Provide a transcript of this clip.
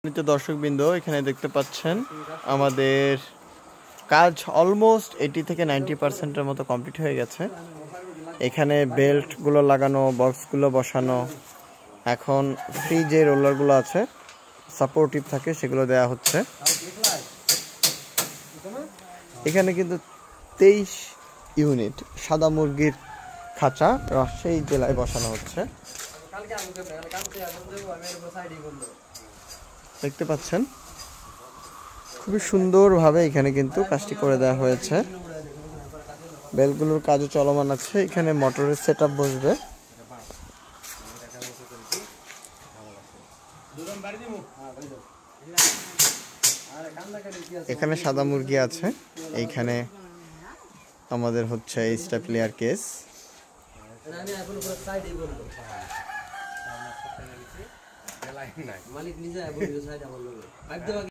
দর্শকবৃন্দ এখানে দেখতে পাচ্ছেন আমাদের কাজ অলমোস্ট 80 থেকে 90% মতো কমপ্লিট হয়ে গেছে। এখানে বেল্ট গুলো লাগানো, বক্স গুলো বসানো, এখন ফ্রি যে রোলার গুলো আছে সাপোর্টিভ থাকে সেগুলো দেয়া হচ্ছে। এখানে কিন্তু 23 ইউনিট সাদা মুরগির খাঁচা রাজশাহী জেলায় বসানো হচ্ছে। দেখতে পাচ্ছেন খুবই সুন্দরভাবে এখানে কিন্তু কাজটি করে দেওয়া হয়েছে। বেলগুলোর কাজও চলমান আছে। এখানে মোটরের সেটআপ বসবে। এখানে সাদা মুরগি আছে। এইখানে আমাদের হচ্ছে স্টেপলিয়ার কেস। মালিক নিজে